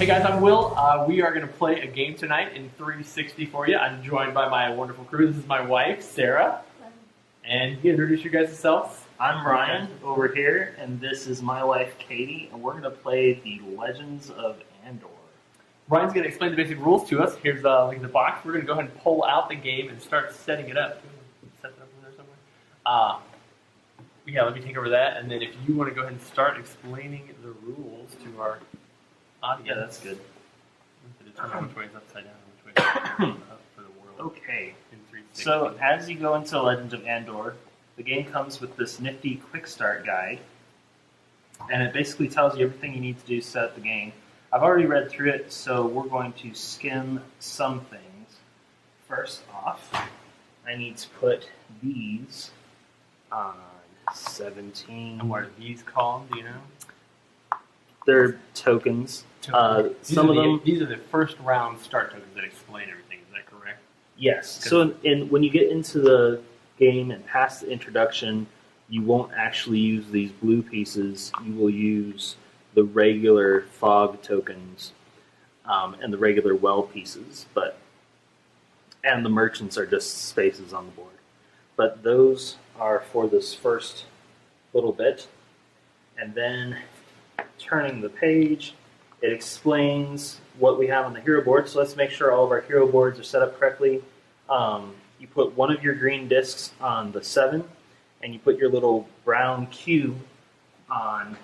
Hey guys, I'm Will. We are going to play a game tonight in 360 for you. I'm joined by my wonderful crew. This is my wife, Sarah. And you introduce you guys yourselves. I'm Ryan over here, and this is my wife, Katie, and we're going to play the Legends of Andor. Ryan's going to explain the basic rules to us. Here's the link in the box. We're going to go ahead and pull out the game and start setting it up. Set it up in there somewhere. Yeah, let me take over that. And then if you want to go ahead and start explaining the rules to our audience. Yeah, that's good. To determine which way is upside down and which way is up for the world. Okay, In 360. so as you go into Legends of Andor, the game comes with this nifty quick start guide, and it basically tells you everything you need to do to set up the game. I've already read through it, so we're going to skim some things. First off, I need to put these on 17. And what are these called? Do you know? They're tokens. Some of them. These are the first round start tokens that explain everything. Is that correct? Yes. So when you get into the game and past the introduction, you won't actually use these blue pieces. You will use the regular fog tokens and the regular well pieces, and the merchants are just spaces on the board. But those are for this first little bit, and then turning the page, it explains what we have on the hero board. So let's make sure all of our hero boards are set up correctly. You put one of your green discs on the 7, and you put your little brown cube on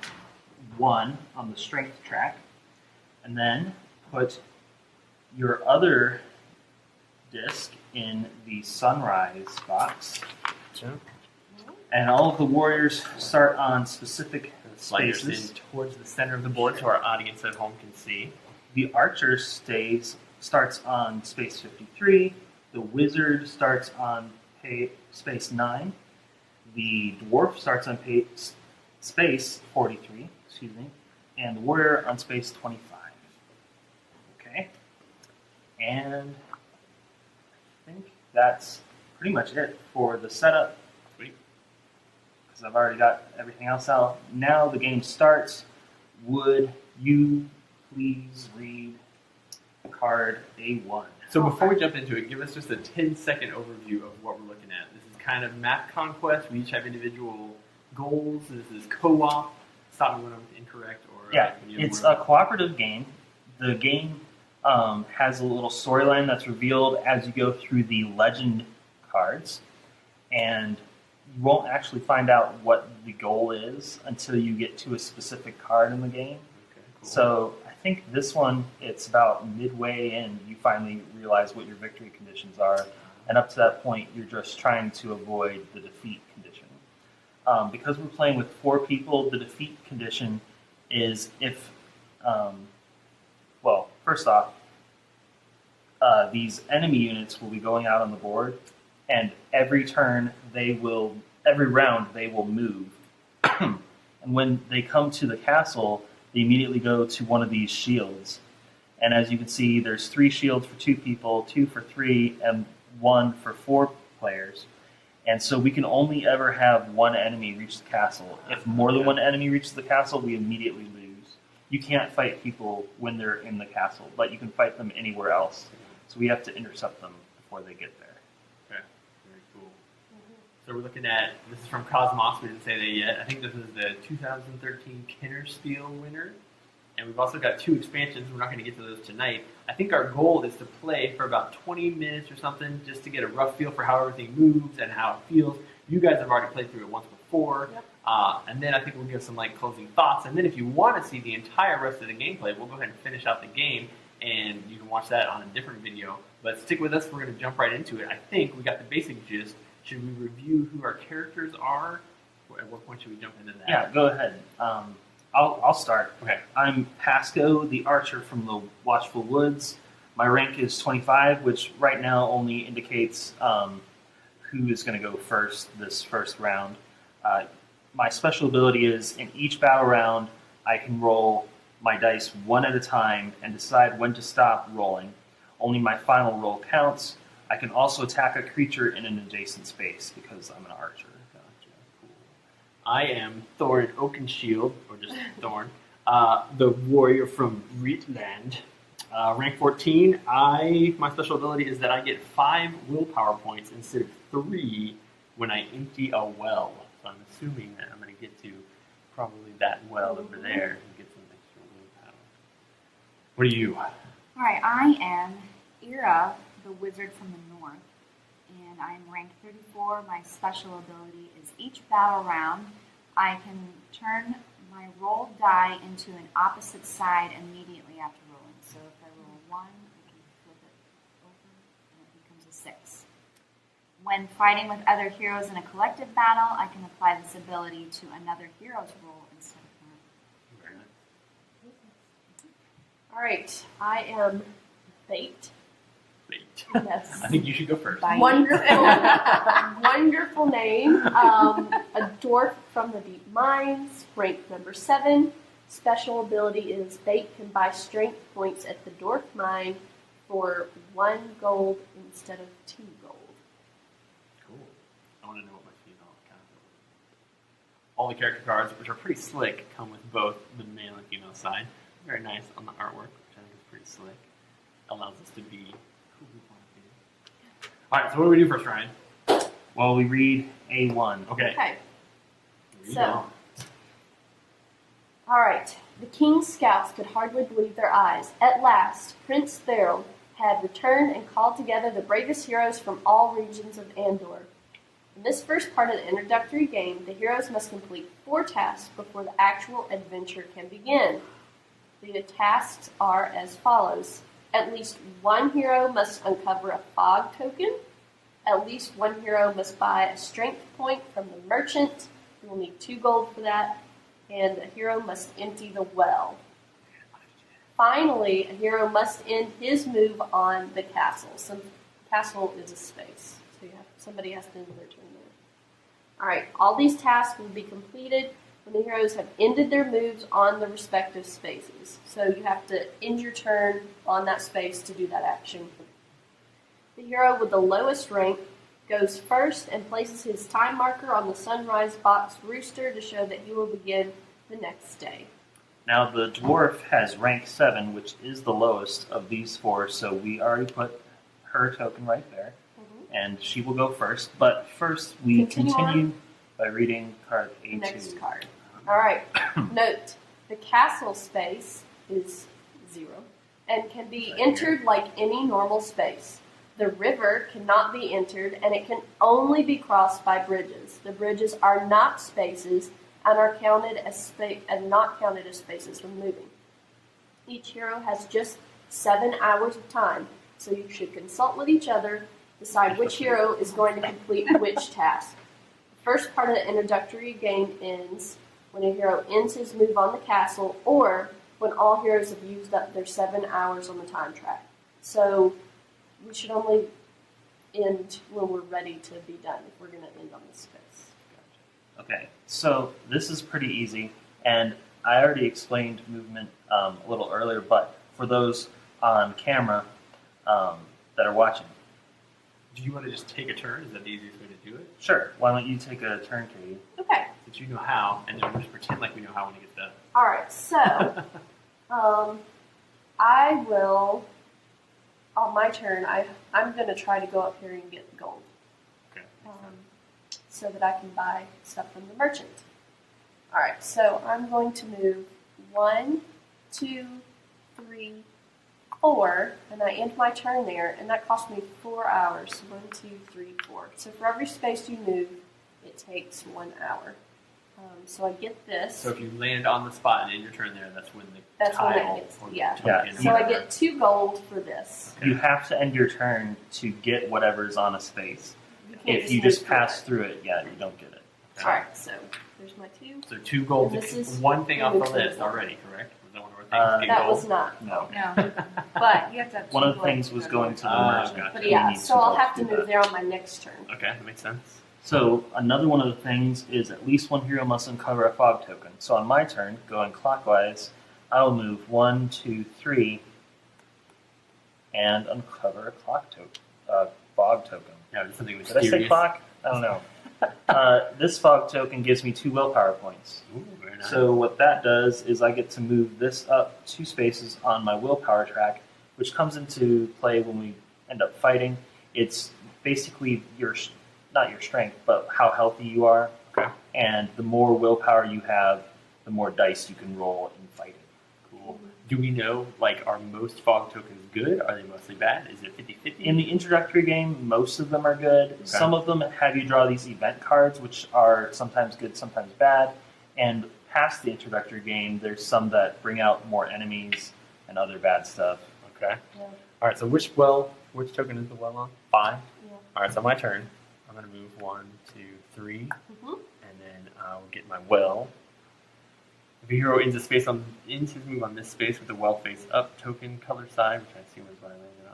1 on the strength track, and then put your other disc in the sunrise box. Sure. And all of the warriors start on specific Sliders spaces. in towards the center of the board so our audience at home can see. The archer starts on space 53. The wizard starts on space 9. The dwarf starts on space 43, and the warrior on space 25. Okay? And I think that's pretty much it for the setup. Sweet. Because I've already got everything else out. Now the game starts. Would you please read card A1? So before we jump into it, give us just a 10-second overview of what we're looking at. This is kind of map conquest. We each have individual goals. This is co-op. Stop me when I'm incorrect. Or Yeah, it's a cooperative game. The game has a little storyline that's revealed as you go through the legend cards, and you won't actually find out what the goal is until you get to a specific card in the game. Okay, cool. So I think this one, it's about midway in, you finally realize what your victory conditions are, and up to that point, you're just trying to avoid the defeat condition. Because we're playing with 4 people, the defeat condition is if, first off, these enemy units will be going out on the board, and every round they will move. And when they come to the castle, they immediately go to one of these shields. And as you can see, there's 3 shields for 2 people, 2 for 3, and 1 for 4 players. And so we can only ever have one enemy reach the castle. If more than one enemy reaches the castle, we immediately lose. You can't fight people when they're in the castle, but you can fight them anywhere else. So we have to intercept them before they get there. Okay, very cool. So we're looking at, this is from Kosmos, we didn't say that yet. I think this is the 2013 Kennerspiel winner. And we've also got 2 expansions. We're not going to get to those tonight. I think our goal is to play for about 20 minutes or something just to get a rough feel for how everything moves and how it feels. You guys have already played through it once before. Yep. And then I think we'll give some closing thoughts. And then if you want to see the entire rest of the gameplay, we'll go ahead and finish out the game. And you can watch that on a different video. But stick with us. We're going to jump right into it. I think we got the basic gist. Should we review who our characters are? At what point should we jump into that? Yeah, go ahead. I'll start. Okay. I'm Pasco, the archer from the Watchful Woods. My rank is 25, which right now only indicates who is going to go first this first round. My special ability is in each battle round, I can roll my dice one at a time and decide when to stop rolling. Only my final roll counts. I can also attack a creature in an adjacent space because I'm an archer. Gotcha. Cool. I am Thorn Oakenshield, or just Thorn. The warrior from Rietland. Rank 14. My special ability is that I get 5 willpower points instead of 3 when I empty a well. So I'm assuming that I'm going to get to probably that well over there and get some extra willpower. What are you? All right, I am Ira, the wizard from the north, and I'm rank 34. My special ability is each battle round, I can turn my rolled die into an opposite side immediately after rolling. So if I roll a 1, I can flip it over, and it becomes a 6. When fighting with other heroes in a collective battle, I can apply this ability to another hero's roll instead of mine. Very nice. All right, I am Bait. Wait. Yes. I think you should go first. Bye. Wonderful, wonderful name. A dwarf from the deep mines, rank number 7. Special ability is Bait can buy strength points at the dwarf mine for 1 gold instead of 2 gold. Cool. I want to know what my female kind of. All the character cards, which are pretty slick, come with both the male and female side. Very nice on the artwork, which I think is pretty slick. Allows us to be who we want to be. All right, so what do we do first, Ryan? Well, we read A1. Okay. Okay. Read So- on. All right. The king's scouts could hardly believe their eyes. At last, Prince Therild had returned and called together the bravest heroes from all regions of Andor. In this first part of the introductory game, the heroes must complete 4 tasks before the actual adventure can begin. The tasks are as follows. At least 1 hero must uncover a fog token. At least 1 hero must buy a strength point from the merchant. You will need 2 gold for that. And a hero must empty the well. Finally, a hero must end his move on the castle. Some castle is a space, so somebody has to end their turn there. All right, all these tasks will be completed when the heroes have ended their moves on the respective spaces. So you have to end your turn on that space to do that action. The hero with the lowest rank goes first and places his time marker on the sunrise box rooster to show that he will begin the next day. Now, the dwarf has rank 7, which is the lowest of these 4, so we already put her token right there, and she will go first. But first, we continue by reading card A2. Next card. All right. Note, the castle space is 0 and can be entered like any normal space. The river cannot be entered, and it can only be crossed by bridges. The bridges are not spaces and are counted as not counted as spaces when moving. Each hero has just 7 hours of time, so you should consult with each other, decide which hero is going to complete which task. The first part of the introductory game ends when a hero ends his move on the castle, or when all heroes have used up their 7 hours on the time track. So we should only end when we're ready to be done, if we're going to end on this space. Okay, so this is pretty easy, and I already explained movement a little earlier, but for those on camera that are watching, Do you want to just take a turn? Is that the easiest way to do it? sure, why don't you take a turn, Katie? Okay. Since you know how, and then we'll just pretend like we know how when it gets done. All right, so I will, on my turn, I'm going to try to go up here and get gold. Okay. So that I can buy stuff from the merchant. All right, so I'm going to move 1, 2, 3, 4, and I end my turn there, and that cost me 4 hours. 1, 2, 3, 4. So for every space you move, it takes 1 hour. So I get this. So if you land on the spot and end your turn there, that's when the That's when tile it gets, or the yeah. token or So I whatever. get 2 gold for this. You have to end your turn to get whatever's on a space. can't If you move just pass through it, yeah, you don't get it. All right, so there's my 2. So 2 gold. And this is one thing off the moving list forward. already, correct? Was that one of our things? Get That gold? was not. No. No, but you have to have One of the 2 things was going to the merchant. gotcha. But You yeah, need so to I'll both have to do move that. there on my next turn. Okay, that makes sense. So another one of the things is at least 1 hero must uncover a fog token. So on my turn, going clockwise, I'll move 1, 2, 3, and uncover a fog token. Yeah, it's something Did I mysterious. say clock? I don't know. This fog token gives me 2 willpower points. Ooh, very nice. So what that does is I get to move this up 2 spaces on my willpower track, which comes into play when we end up fighting. It's basically not your strength, but how healthy you are. Okay. And the more willpower you have, the more dice you can roll in fighting. Cool. Do we know, like, are most fog tokens good? Are they mostly bad? Is it 50-50? In the introductory game, most of them are good. Some of them have you draw these event cards, which are sometimes good, sometimes bad. And past the introductory game, there's some that bring out more enemies and other bad stuff. Okay. Yeah. All right, so which token is the well on? 5? Yeah. All right, so my turn. I'm going to move 1, 2, 3, Mhm. and then I'll get my well. If a hero enters space into the move on this space with the well face up token color side, which I assume is what I landed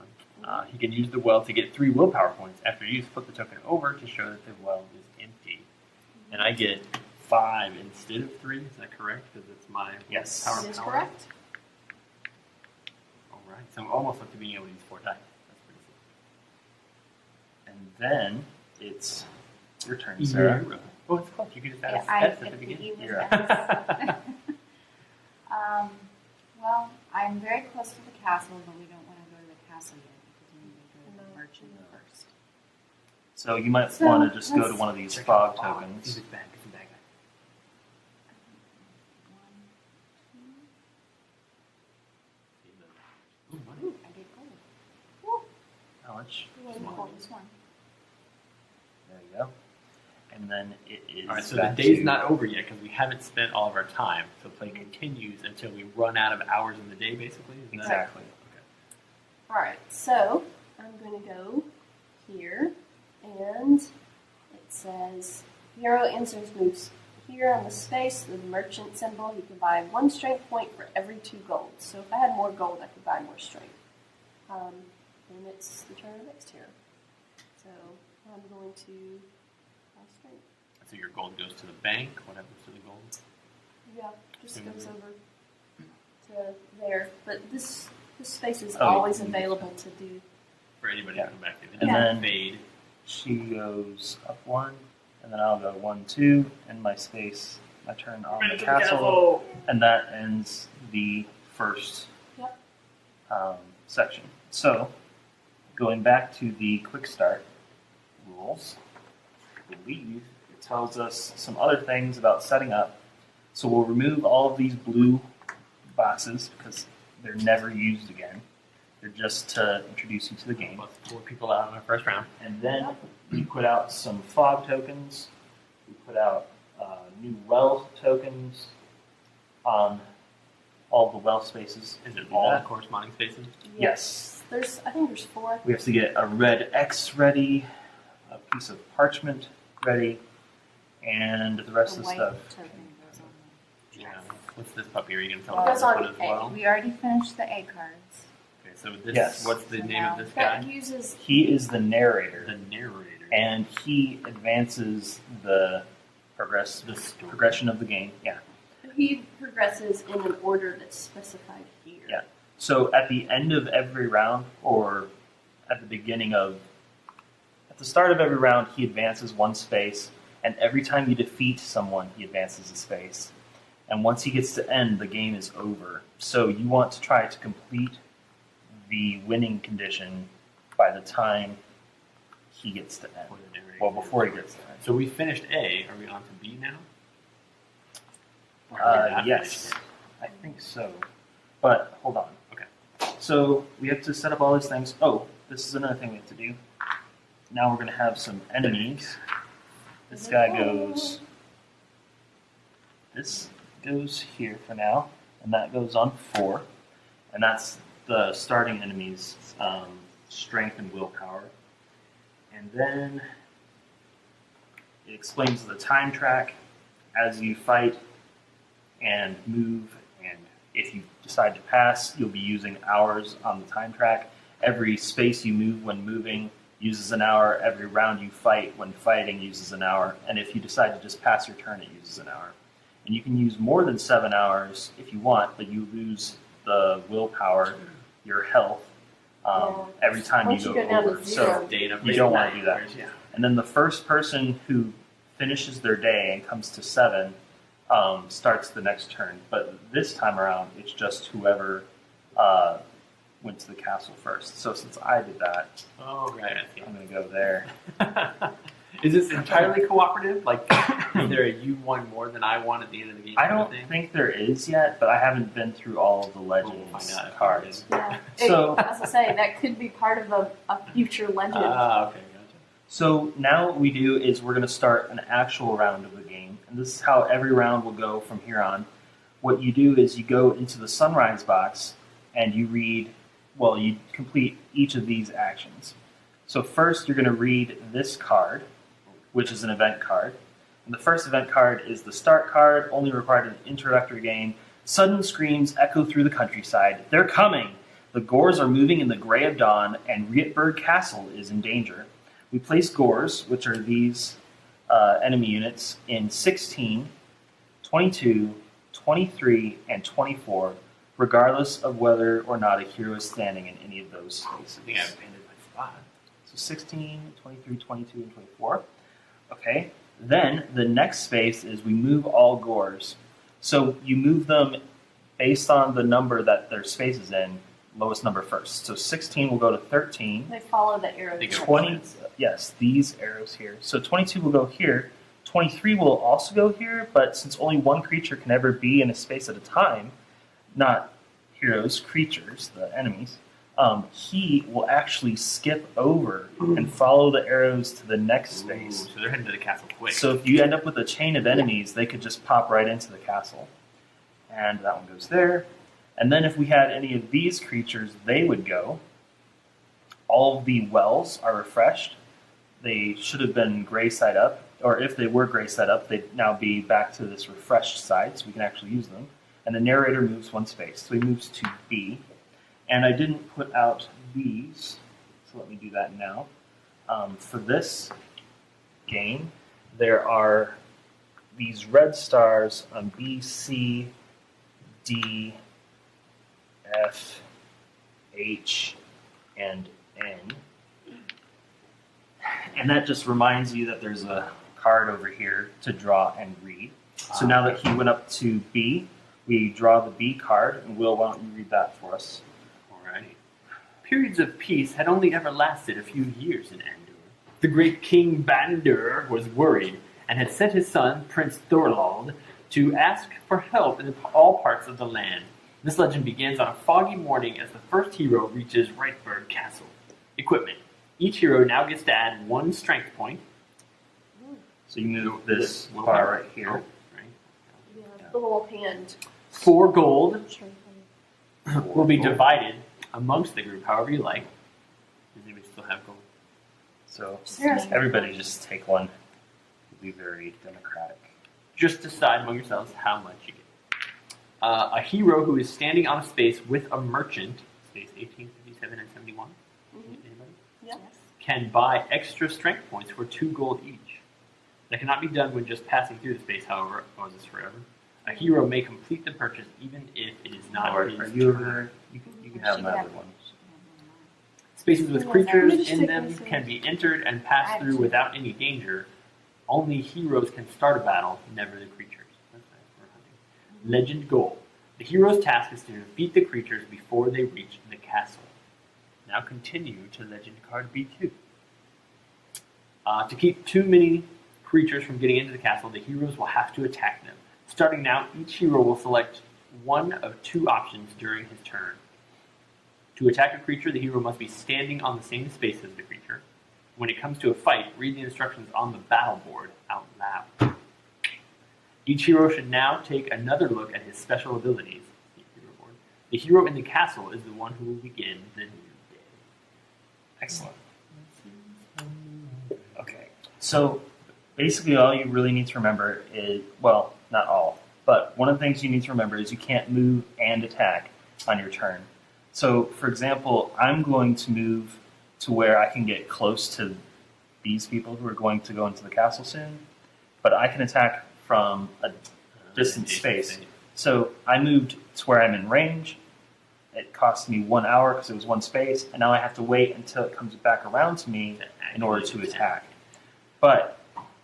on, he can use the well to get 3 willpower points. After use, flip the token over to show that the well is empty. And I get 5 instead of 3. Is that correct? Because it's my Yes. power. That is correct. All right, so I'm almost up to being able to use 4 dice. That's pretty And then it's your turn, cool. Sarah. Oh, it's close. You can just ask I S at the think beginning. it was You're S. Well, I'm very close to the castle, but we don't want to go to the castle yet because we need to go to the merchant first. So you might So, want to just go to let's one of these Check fog out the fog. tokens. See if it's bad. It's a bad guy. Ooh, money. Ooh, I did gold. How much? This one. There you go. And then it is. All right, so the back day's to- not over yet because we haven't spent all of our time. So play continues until we run out of hours in the day, basically. Isn't that- Exactly. All right, so I'm going to go here, and it says hero enters moves here on the space with the merchant symbol. He can buy 1 strength point for every 2 gold. So if I had more gold, I could buy more strength. And it's the turn of the next hero. So I'm going to buy strength. So your gold goes to the bank. What happens to the gold? Yeah, just Mhm. goes over to there. But this space is Oh, always you- available to do. For anybody Yeah. to come back in. It And doesn't then- fade. She goes up 1, and then I'll go 1, 2, and my space, my turn on the castle, and that ends the first Yep. section. So, going back to the quick start rules, I believe it tells us some other things about setting up. So we'll remove all of these blue boxes because they're never used again. They're just to introduce you to the game. Let's pull people out in our first round. And then we put out some fog tokens. We put out new well tokens on all the well spaces. Is it Do all the that. corresponding spaces? Yes. I think there's 4. We have to get a red X ready, a piece of parchment ready, and the rest The of the white stuff. token goes on the Yeah. What's this puppy? Are you going to tell Well, me it goes what on as A. well? We already finished the A cards. Okay, so this, Yes. what's the So name now of this That guy? uses He is the narrator, The narrator. and he advances the The story. progression of the game. Yeah. he progresses in an order that's specified here. Yeah. So at the end of every round, or at the start of every round, he advances 1 space, and every time you defeat someone, he advances a space. And once he gets to end, the game is over. So you want to try to complete the winning condition by the time he gets to end. Before the narrator. Well, before he gets to end. So we finished A. Are we on to B now? Or are we not Yes, finished? I think so. But hold on. Okay. So we have to set up all these things. Oh, this is another thing we have to do. Now we're going to have some enemies. This guy goes. This goes here for now, and that goes on 4, and that's the starting enemies' strength and willpower. And then it explains the time track as you fight and move, and if you decide to pass, you'll be using hours on the time track. Every space you move when moving uses an hour. Every round you fight when fighting uses an hour. And if you decide to just pass your turn, it uses an hour. And you can use more than 7 hours if you want, but you lose the willpower, your health, every time Once you you go go down to over. zero. So Day and a you place don't at want night. to do that. Yeah. and then the first person who finishes their day and comes to 7, starts the next turn. But this time around, it's just whoever went to the castle first. So since I did that, Oh, right. I see. I'm going to go there. Is this entirely cooperative? Like, is there a you won more than I won at the end of the game? I kind of don't thing? think there is yet, but I haven't been through all of the We'll Legends find out. cards. Yeah. So- As I say, that could be part of a future legend. Ah, okay, gotcha. So now what we do is we're going to start an actual round of the game, and this is how every round will go from here on. What you do is you go into the Sunrise box and you read, well, you complete each of these actions. So first you're going to read this card, which is an event card. And the first event card is the start card, only required in an introductory game. Sudden screams echo through the countryside. They're coming! The Gores are moving in the gray of dawn, and Rietberg Castle is in danger. We place Gores, which are these enemy units, in 16, 22, 23, and 24, regardless of whether or not a hero is standing in any of those spaces. I think I've abandoned my spot. So 16, 23, 22, and 24. Okay. Then the next space is we move all Gores. So you move them based on the number that their space is in, lowest number first. So 16 will go to 13. They follow the arrow. They go 20, yes, these arrows here. So 22 will go here. 23 will also go here, but since only one creature can ever be in a space at a time, not heroes, creatures, the enemies, he will actually skip over and follow the arrows to the next space. Ooh, so they're heading to the castle quick. So if you end up with a chain of enemies, they could just pop right into the castle. And that one goes there. And then if we had any of these creatures, they would go. All of the wells are refreshed. They should have been gray side up, or if they were gray side up, they'd now be back to this refreshed side, so we can actually use them. And the narrator moves one space, so he moves to B. And I didn't put out these, so let me do that now. For this game, there are these red stars on B, C, D, F, H, and N. And that just reminds you that there's a card over here to draw and read. So now that he went up to B, we draw the B card, and Will, why don't you read that for us? Alrighty. Periods of peace had only ever lasted a few years in Andor. The great King Bandur was worried and had sent his son, Prince Thorlald, to ask for help in all parts of the land. This legend begins on a foggy morning as the first hero reaches Rietberg Castle. Equipment. Each hero now gets to add 1 strength point. So you move this little bar bar. right here. Right. Yeah, the little hand. 4 gold will be divided amongst the group however you like. Does anybody still have gold? So Yes. everybody just take one. It'll be very democratic. Just decide among yourselves how much you get. A hero who is standing on a space with a merchant, space 18, 57, and 71, anybody? Yeah. Can buy extra strength points for 2 gold each. That cannot be done when just passing through the space, however. Oh, is this forever? A hero may complete the purchase even if it is not Or his are you over turn. there? You can have She my can other have- one. Spaces with Let me creatures just in take them this one. can be entered and passed I have through two. without any danger. Only heroes can start a battle, never the creatures. That's nice for hunting. Legend goal. The hero's task is to defeat the creatures before they reach the castle. Now continue to Legend card B2. To keep too many creatures from getting into the castle, the heroes will have to attack them. Starting now, each hero will select one of 2 options during his turn. To attack a creature, the hero must be standing on the same space as the creature. When it comes to a fight, read the instructions on the battle board out loud. Each hero should now take another look at his special abilities. The hero in the castle is the one who will begin the new day. Excellent. Okay. So basically all you really need to remember is, well, not all, but one of the things you need to remember is you can't move and attack on your turn. So, for example, I'm going to move to where I can get close to these people who are going to go into the castle soon, but I can attack from a distant space. So I moved to where I'm in range. It cost me 1 hour because it was one space, and now I have to wait until it comes back around to me in order to attack. But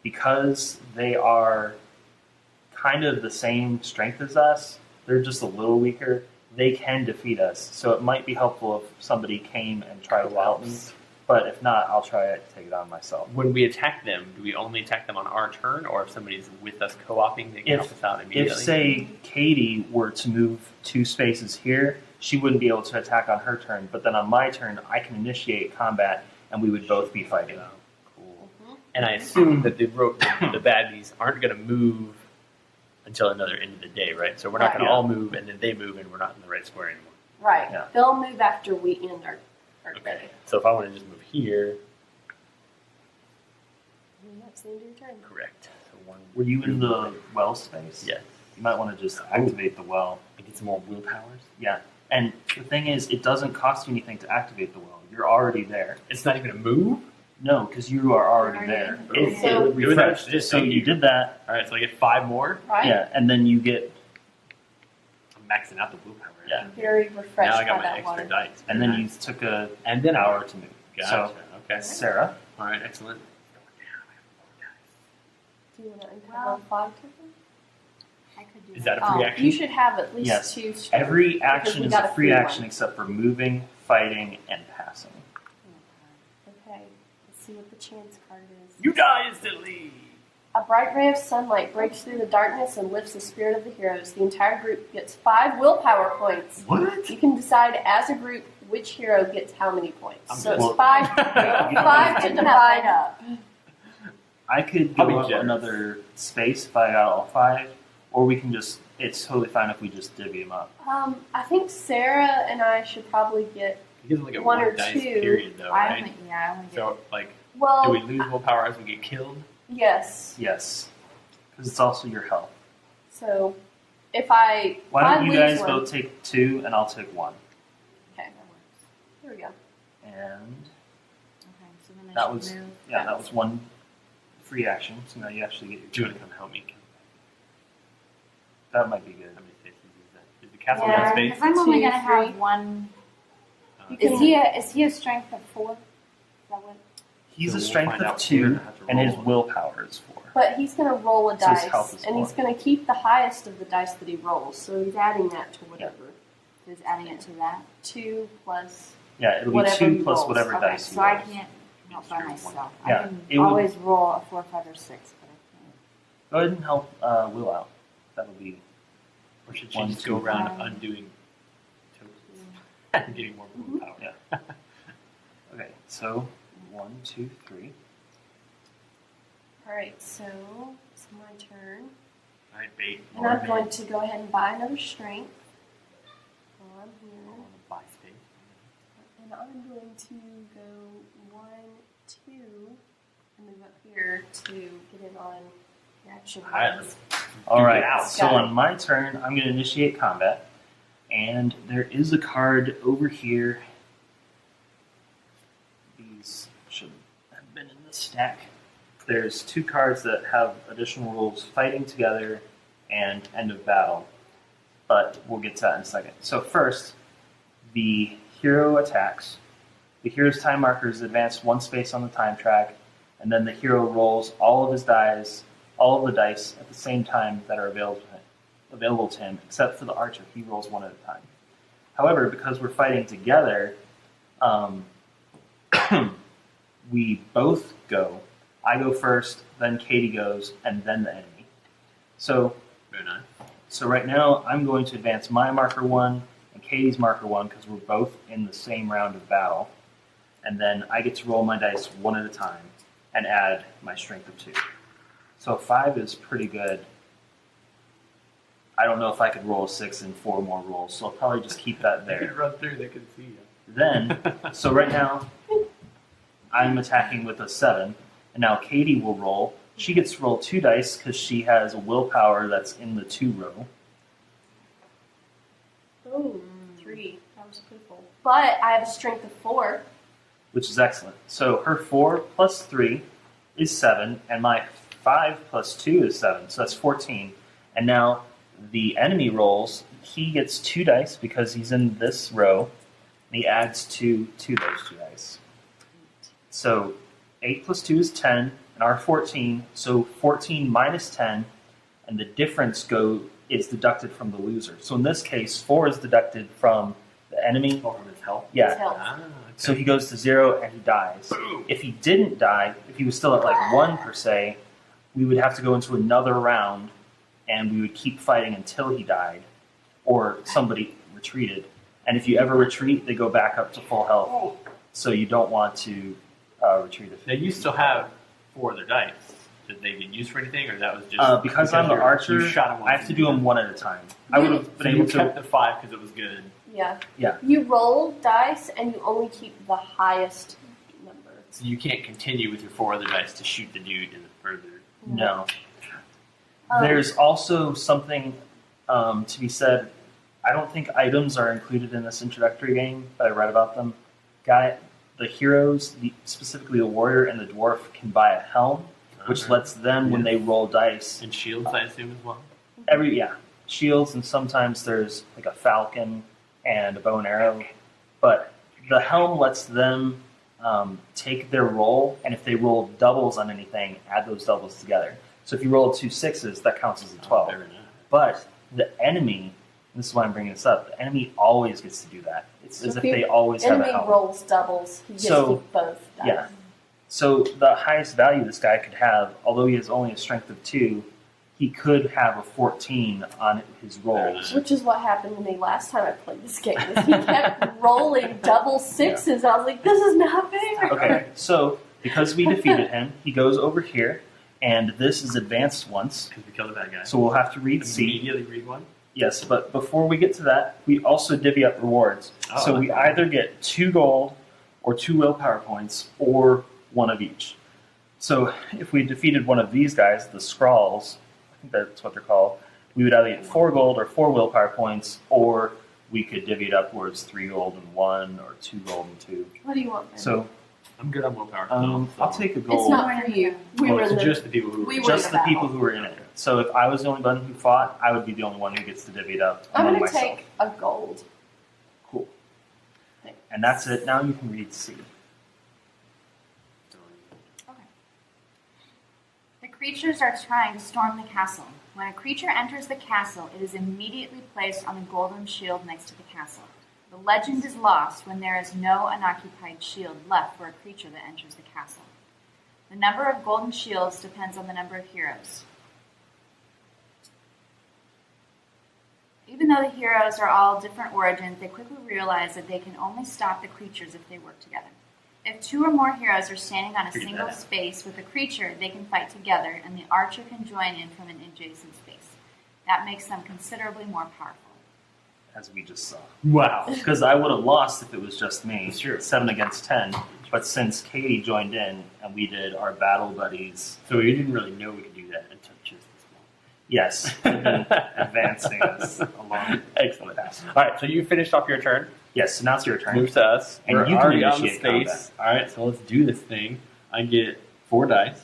because they are kind of the same strength as us, they're just a little weaker. They can defeat us, so it might be helpful if somebody came and tried to help me. But if not, I'll try to take it on myself. When we attack them, do we only attack them on our turn, or if somebody's with us co-oping, they can help us out immediately? If, say, Katie were to move 2 spaces here, she wouldn't be able to attack on her turn. But then on my turn, I can initiate combat, and we would both be fighting. Cool. And I assume that the baddies aren't going to move until another end of the day, right? So we're not going to all move, and then they move, and we're not in the right square anymore. Right. Yeah. They'll move after we end our day. So if I want to just move here, And that's the end of your turn. correct. So 1. Were you in the well space? Yes. You might want to just activate the well. I get some more willpowers. Yeah. And the thing is, it doesn't cost you anything to activate the well. You're already there. It's not even a move. No, because you are already Already there. in. It So- refreshed. This, So thank you you. did that. All right, so I get 5 more. Right? Yeah, and then you get, I'm maxing out the willpower. Yeah. Very refreshed Now I got by my that extra water. dice. and then you took a and then hour to move. Gotcha. So, Okay. Sarah, All right. Excellent. Do you want to uncover Well, 5 tokens? I could do Is that a Oh, free action? You should have at least Yes. 2 strength. every action we is got a a free free action one. except for moving, fighting, and passing. Okay, let's see what the chance card is. You die instantly. A bright ray of sunlight breaks through the darkness and lifts the spirit of the heroes. The entire group gets 5 willpower points. What? You can decide as a group which hero gets how many points. I'm So good. it's 5, Yeah. 5 to divide up. I could I'll be go up generous. another space if I got all 5, or we can just, it's totally fine if we just divvy them up. I think Sarah and I should probably get, You guys only get 1 or dice 2. period, though, I right? only get. So, like, do well, we lose willpower as we get killed? yes. Yes, because it's also your health. So if I, Why if I don't you lose guys one, both take 2 and I'll take 1? Okay, here we go. And Okay, so then I that should was, move. yeah, that was 1 free action, so now you actually get your Do you 2. want to come help me? That might be good. How many spaces is that? Is the castle Yeah, one space? because I'm only 2, gonna have 3. one. You Is can- he a strength of 4? Is that what? He's So a we'll strength find of out. We're 2, gonna have to and his roll. willpower is 4. But he's going to roll a So his dice, health is and he's 4. going to keep the highest of the dice that he rolls. So he's adding that to whatever. Is adding it to that? 2 plus. Yeah, it'll be Whatever 2 he plus rolls. whatever Okay, dice so you I roll. can't help by myself. Yeah, I can it would- always roll a 4, 5, or 6, but I Go ahead and help Will out. That'll be Or should she 1, just go 2, around 5. undoing tokens and getting more willpower? Yeah. Okay, so 1, 2, 3. Alright, so it's my turn. All right, bait. And I'm going to go ahead and buy another strength. While I'm here. Buy space. And I'm going to go 1, 2, and move up here to get in on the action. All right, let's All right, out. so Got it. on my turn, I'm going to initiate combat. And there is a card over here. These should have been in the stack. There's 2 cards that have additional rules, fighting together and end of battle. But we'll get to that in a second. So first, the hero attacks. The hero's time marker is advanced 1 space on the time track, and then the hero rolls all of the dice at the same time that are available to him, except for the archer. He rolls 1 at a time. However, because we're fighting together, we both go. I go first, then Katie goes, and then the enemy. So Very nice. So right now, I'm going to advance my marker 1 and Katie's marker 1 because we're both in the same round of battle. And then I get to roll my dice 1 at a time and add my strength of 2. So 5 is pretty good. I don't know if I could roll a 6 in 4 more rolls, so I'll probably just keep that They could there. run through. They could see you. Then, so right now, I'm attacking with a 7, and now Katie will roll. She gets to roll 2 dice because she has a willpower that's in the 2 row. Oh, 3. That was pitiful. But I have a strength of 4. Which is excellent. So her 4 plus 3 is 7, and my 5 plus 2 is 7, so that's 14. And now the enemy rolls, he gets 2 dice because he's in this row, and he adds 2 to those 2 dice. So 8 plus 2 is 10, and our 14. So 14 minus 10, and the difference is deducted from the loser. So in this case, 4 is deducted from the enemy. Oh, from his health? Yeah. His health. Okay. So he goes to 0 and he dies. Boom. If he didn't die, if he was still at like 1 per se, we would have to go into another round and we would keep fighting until he died or somebody retreated. And if you ever retreat, they go back up to full health. So you don't want to retreat. Now, you still have 4 other dice. Did they get used for anything, or that was just because I'm the you archer, shot them I have to do them one at a time. I would have been So able you to. kept the 5 because it was good. Yeah. Yeah. You roll dice and you only keep the highest number. So you can't continue with your 4 other dice to shoot the dude in the further. No. There's also something to be said. I don't think items are included in this introductory game, but I read about them. The heroes, specifically the warrior and the dwarf, can buy a helm, which Okay. lets them, when they roll dice, And shields, I assume, as well. shields, and sometimes there's like a falcon and a bow and arrow. But the helm lets them take their roll, and if they roll doubles on anything, add those doubles together. So if you roll 2 6s, that counts as a 12. Fair enough. But the enemy, this is why I'm bringing this up, the enemy always gets to do that. It's as if they always have a Enemy helm. rolls doubles. He gets So, to keep both dice. Yeah. So the highest value this guy could have, although he has only a strength of 2, he could have a 14 on his rolls. Which is what happened to me last time I played this game. Is he kept rolling double 6s. I was like, this is not fair. Okay, so because we defeated him, he goes over here, and this is advanced once, Because we killed a bad guy. so we'll have to read C. Immediately read one. Yes, but before we get to that, we also divvy up rewards. Oh, So we either get 2 gold, or 2 willpower points, or 1 of each. So if we defeated one of these guys, the Skrulls, I think that's what they're called, we would either get 4 gold or 4 willpower points, or we could divvy it up where it's 3 gold and 1, or 2 gold and 2. What do you want, Ben? So I'm good on willpower. I'll take a gold. It's not for you. We were it's in the just the people who we were were Just in the battle. people who were in it. So if I was the only one who fought, I would be the only one who gets to divvy it up I'm among going to myself. take a gold. Cool. Thanks. And that's it. Now you can read C. Okay. The creatures are trying to storm the castle. When a creature enters the castle, it is immediately placed on the golden shield next to the castle. The legend is lost when there is no unoccupied shield left for a creature that enters the castle. The number of golden shields depends on the number of heroes. Even though the heroes are all different origins, they quickly realize that they can only stop the creatures if they work together. If 2 or more heroes are standing on a Figured single that out. space with a creature, they can fight together, and the archer can join in from an adjacent space. That makes them considerably more powerful. As we just saw. Wow. Because I would have lost if it was just me. That's true. 7 against 10. But since Katie joined in and we did our battle buddies, So you didn't really know we could do that until just this moment. yes, we've been advancing us along. Excellent. All right, so you finished off your turn. Yes, so now it's your turn. Moves to us. And We're you can already on the initiate space. All right, so let's do this thing. I get 4 dice.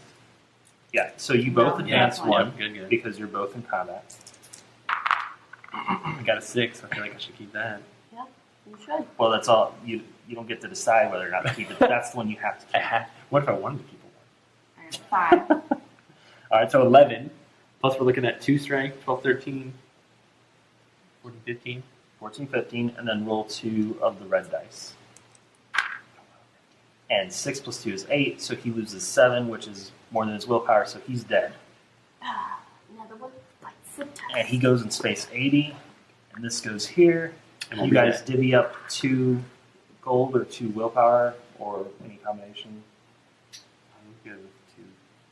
Yeah, so you both No. advance Yeah. 1 Good. because you're both in combat. I got a 6. I feel like I should keep that. Yeah, you should. Well, that's all. You don't get to decide whether or not to keep it. That's the one you have to keep. What if I wanted to keep a 1? I have 5. All right, so 11. Plus we're looking at 2 strength, 12, 13, 14, 15. 14, 15, and then roll 2 of the red dice. And 6 plus 2 is 8, so he loses 7, which is more than his willpower, so he's dead. Another one bites the dust. And he goes in space 80, and this goes here. And You guys divvy up 2 gold or 2 willpower, or any combination. I'm good with 2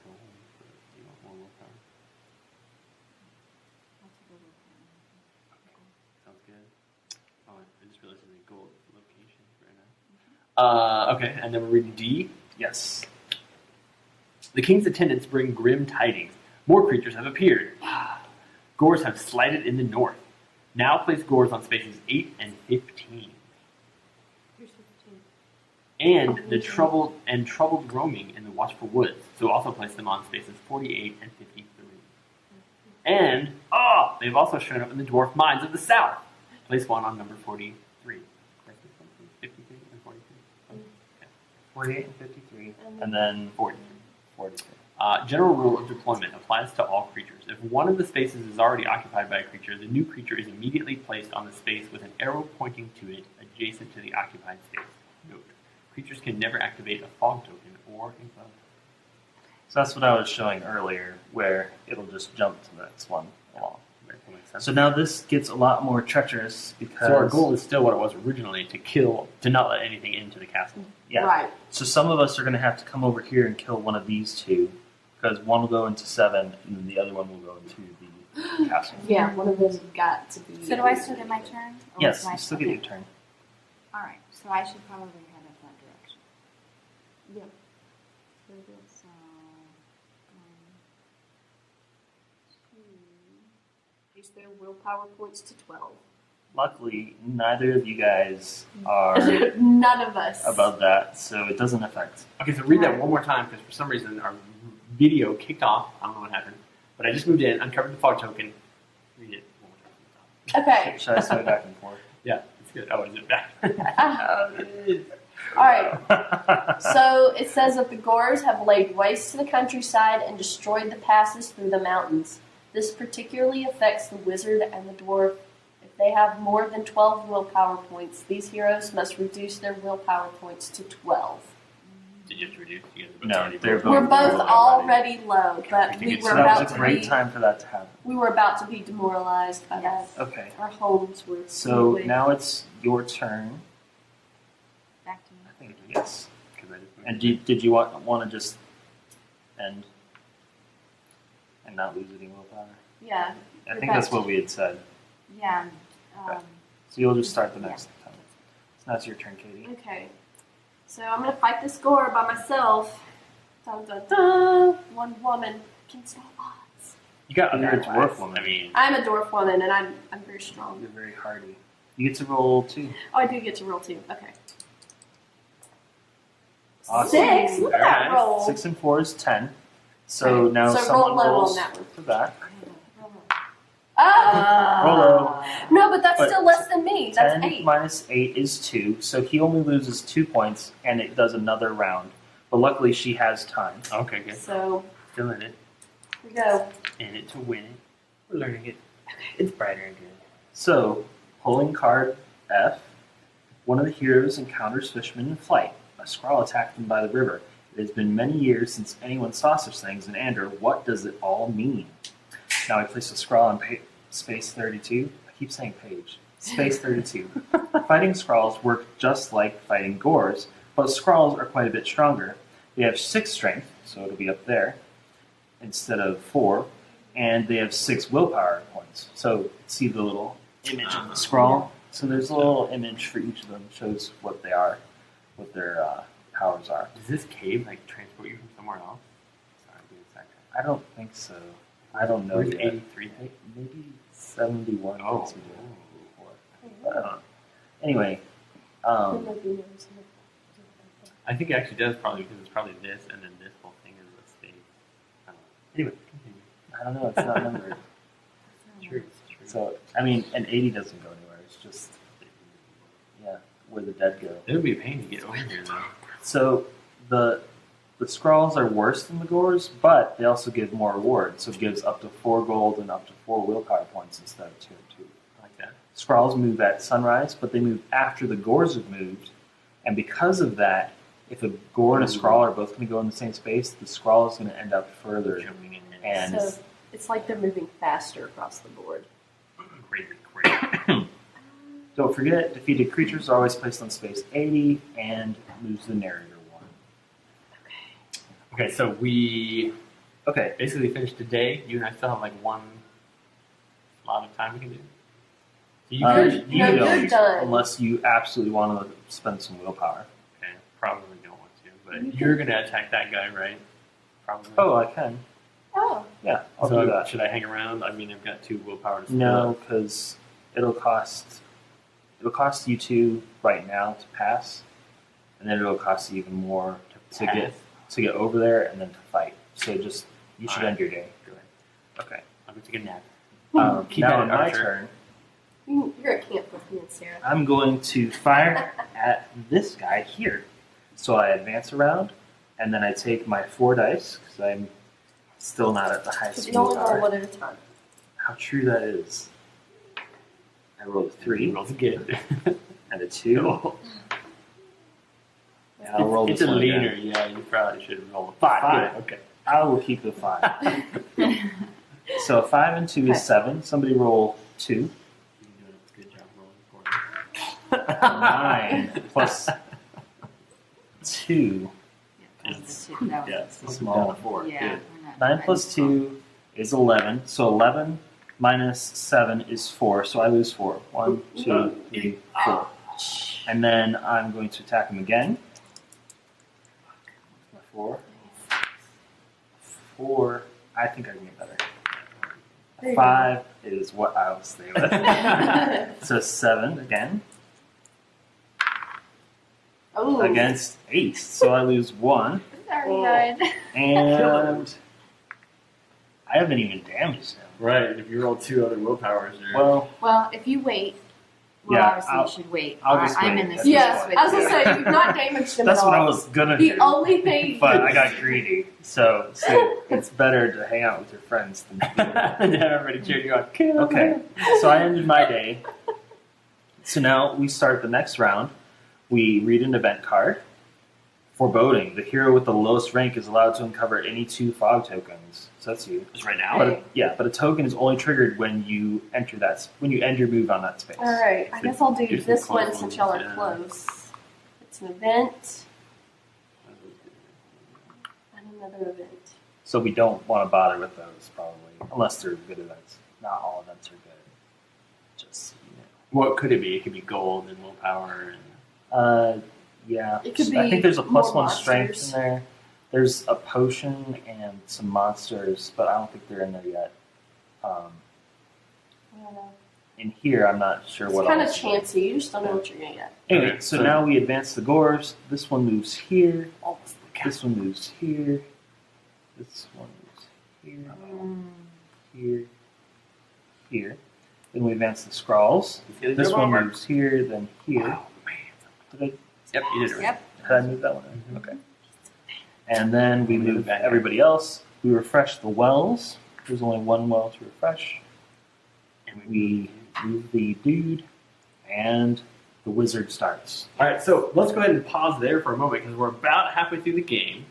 gold, but you want more willpower. Sounds good. Oh, I just realized there's a gold location right now. Okay, and then we're reading D. Yes. The king's attendants bring grim tidings. More creatures have appeared. Gores have slighted in the north. Now place gores on spaces 8 and 15. Here's 15. And the troubled roaming in the watchful woods. So also place them on spaces 48 and 53. And they've also shown up in the dwarf mines of the south. Place 1 on number 43. 53 and 43. Okay. 48 and 53, and then 43. 43. General rule of deployment applies to all creatures. If one of the spaces is already occupied by a creature, the new creature is immediately placed on the space with an arrow pointing to it adjacent to the occupied space. Note: creatures can never activate a fog token or a bug. So that's what I was showing earlier, where it'll just jump to the next one along. That makes sense. So now this gets a lot more treacherous because So our goal is still what it was originally, to not let anything into the castle. yeah. Right. So some of us are going to have to come over here and kill one of these two, because one will go into 7, and then the other one will go into the castle. Yeah, one of those have got to be. So do I still get my turn? Or Yes, do I you still get your turn. All right. So I should probably head up that direction. Yep. So, Increase their willpower points to 12. Luckily, neither of you guys are None of us. above that, so it doesn't affect. Okay, so read that one more time, because for some reason our video kicked off. I don't know what happened. But I just moved in, uncovered the fog token. Read it one more time. Okay. Should I sway back and forth? Yeah, it's good. Oh, is it back? All right. So it says that the Gores have laid waste to the countryside and destroyed the passes through the mountains. This particularly affects the wizard and the dwarf. If they have more than 12 willpower points, these heroes must reduce their willpower points to 12. Did you have to reduce? You guys No, already they're both- We're both low already low, but we So were So that about was a to great be time for that to happen. demoralized by Yes. that. Okay. Our homes were So now it's your turn. back to me. I think yes. 'Cause I just moved And in. did you want to just end and not lose any willpower? Yeah. I think that's what we had said. Yeah. So you'll just start the next time. So now it's your turn, Katie. Okay. So I'm gonna fight this Gore by myself. Dun, dun, dun. One woman against all odds. You got You're other a dwarf class. woman. I mean, I'm a dwarf woman, and I'm very strong. You're very hardy. You get to roll 2. Oh, I do get to roll 2. Okay. Awesome. 6. Look at Very that nice. roll. 6 and 4 is 10. So Okay. now So someone roll low rolls on that one. for that. Oh. Roll low. No, but that's But still less than me. That's 10 8. minus 8 is 2. So he only loses 2 points, and it does another round. But luckily, she has time. okay, good. So Still in it. here we go. In it to win it. We're learning it. It's brighter and good. So, pulling card F, one of the heroes encounters fishermen in flight. A Skrull attacked them by the river. It has been many years since anyone saw such things in Andor. What does it all mean? Now I place a Skrull on space 32. I keep saying page. Space 32. Fighting Skrulls work just like fighting Gores, but Skrulls are quite a bit stronger. They have 6 strength, so it'll be up there, instead of 4, and they have 6 willpower points. So see the little image of the Skrull? So there's a little image for each of them, shows what they are, what their powers are. Does this cave like transport you from somewhere else? Sorry, give me a second. I don't think so. I don't know Where's yet. 83 height? Maybe 71 Oh. makes me do it. I don't know. Anyway, I think it actually does probably because it's probably this and then this whole thing is what stays. I don't know. Anyway, continue. I don't know, it's not numbered. True. True. So, I mean, an 80 doesn't go anywhere. It's just, yeah, where the dead go. It would be a pain to get over here though. So, the Skrulls are worse than the Gores, but they also give more rewards. So it gives up to 4 gold and up to 4 willpower points instead of 2 and 2. I like that. Skrulls move at sunrise, but they move after the Gores have moved. And because of that, if a Gore and a Skrull are both going to go in the same space, the Skrull is going to end up further. Jumping in And So it's like they're moving faster across the board. great, great. don't forget, defeated creatures are always placed on space 80 and moves the narrator 1. Okay, so we Okay, basically finished today. You and I still have like one slot of time we can do. So you you're could, you're don't, done. unless you absolutely want to spend some willpower. okay, probably don't want to, but You you're gonna attack that guy, right? Probably. Oh, I can. Oh. Yeah, I'll so do that. should I hang around? I mean, I've got 2 willpower to split No, up. because it'll cost you 2 right now to pass, and then it'll cost you even more to get over there and then to fight. So just you should Alright. end your day. Go ahead. Okay. I'm gonna take a nap. Keep now at on it, my Archer. turn, You're at camp with me and Sarah. I'm going to fire at this guy here. So I advance around, and then I take my 4 dice because I'm Still not at the high Because speed you only roll power. one at a time. How true that is. I rolled a 3 Rolls again. and a 2. No. And I'll roll It's this a one leaner. again. Yeah, you probably should roll a 5. 5. Okay. I will keep the 5. So 5 and 2 Okay. is 7. Somebody roll 2. You're doing a good job rolling for me. 9 plus 2. Yeah, that's the two. That was Yeah, the it's two. Small. down to 4. Yeah, Good. we're not- 9 plus 2 is 11. So 11 minus 7 is 4. So I lose 4. 1, 2, 3, 4. And then I'm going to attack him again. 4. 4. I think I can get better. There you 5 is what I will stay with. So 7 again Oh. against 8. So I lose 1. Sorry, Oh. guys. And I haven't even damaged him. Right. If you roll 2 other willpowers, you're Well, if you wait, Yeah, obviously I'll- you should wait. I'll just I'm wait. in this That's Yes, with I was you. gonna say you've not damaged him That's at what I all. was gonna The do. only thing, But I got greedy. So it's better to hang out with your friends than and everybody cheered you on. Okay, so I ended my day. So now we start the next round. We read an event card. Foreboding. The hero with the lowest rank is allowed to uncover any 2 fog tokens. So that's you. Just right now. But but a token is only triggered when you enter when you end your move on that space. all right. I guess I'll do Do some this one close since y'all are ones, yeah. close. It's an event and another event. So we don't want to bother with those probably, unless they're good events. Not all events are good. Just so you know. What could it be? It could be gold and willpower. Yeah. It could I be think there's a plus more 1 strength monsters. in there. There's a potion and some monsters, but I don't think they're in there yet. I don't know. In here, I'm not sure It's what kind of else is. chancy. You just don't know what you're gonna get. Anyway, Okay, so so- now we advance the gores. This one moves here. Almost the This one moves here. This one moves here. Here. Here. Then we advance the scrolls. This one moves here, then here. Wow, man. Did Yep, you did it right. Yep. I move that one? Mhm. Okay. And then we Move it move back. everybody else. We refresh the wells. There's only 1 well to refresh. And we move the dude, and the wizard starts. All right, so let's go ahead and pause there for a moment because we're about halfway through the game.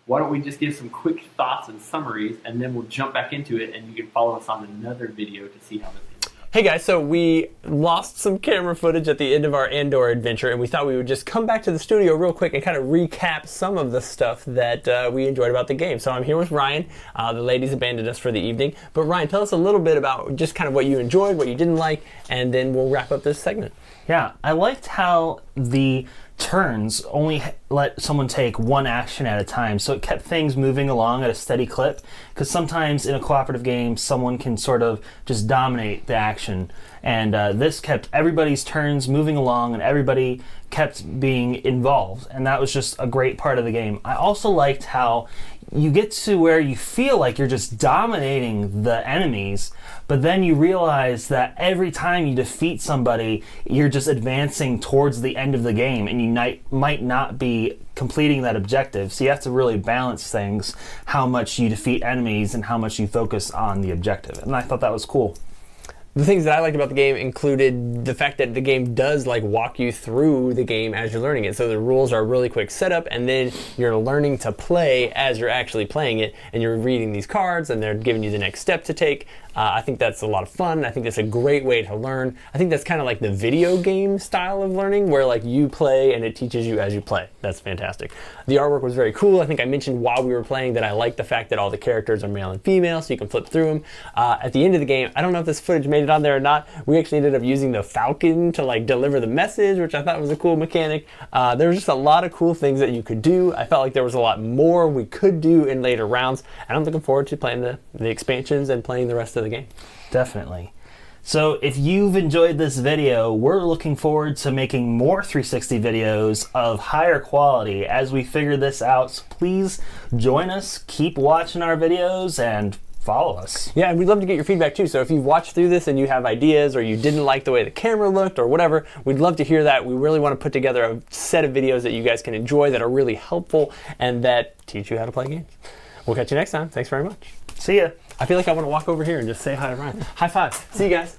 Why don't we just give some quick thoughts and summaries, and then we'll jump back into it, and you can follow us on another video to see how this ends up. Hey guys, so we lost some camera footage at the end of our Andor adventure, and we thought we would just come back to the studio real quick and kind of recap some of the stuff that we enjoyed about the game. So I'm here with Ryan. The ladies abandoned us for the evening. But Ryan, tell us a little bit about just kind of what you enjoyed, what you didn't like, and then we'll wrap up this segment. Yeah, I liked how the turns only let someone take 1 action at a time, so it kept things moving along at a steady clip, because sometimes in a cooperative game someone can sort of just dominate the action, and this kept everybody's turns moving along and everybody kept being involved, and that was just a great part of the game. I also liked how you get to where you feel like you're just dominating the enemies, but then you realize that every time you defeat somebody, you're just advancing towards the end of the game, and you might not be completing that objective. So you have to really balance things, how much you defeat enemies and how much you focus on the objective. And I thought that was cool. The things that I liked about the game included the fact that the game does like walk you through the game as you're learning it. So the rules are a really quick setup, and then you're learning to play as you're actually playing it, and you're reading these cards and they're giving you the next step to take. I think that's a lot of fun. I think that's a great way to learn. I think that's kind of like the video game style of learning, where like you play and it teaches you as you play. That's fantastic. The artwork was very cool. I think I mentioned while we were playing that I like the fact that all the characters are male and female, so you can flip through them. At the end of the game, I don't know if this footage made it on there or not, we actually ended up using the Falcon to like deliver the message, which I thought was a cool mechanic. There was just a lot of cool things that you could do. I felt like there was a lot more we could do in later rounds, and I'm looking forward to playing the expansions and playing the rest of the game. Definitely. So if you've enjoyed this video, we're looking forward to making more 360 videos of higher quality as we figure this out. So please join us, keep watching our videos, and follow us. Yeah, and we'd love to get your feedback too. So if you've watched through this and you have ideas, or you didn't like the way the camera looked or whatever, we'd love to hear that. We really want to put together a set of videos that you guys can enjoy, that are really helpful and that teach you how to play games. We'll catch you next time. Thanks very much. See ya. I feel like I want to walk over here and just say hi to Ryan. High five. See you guys.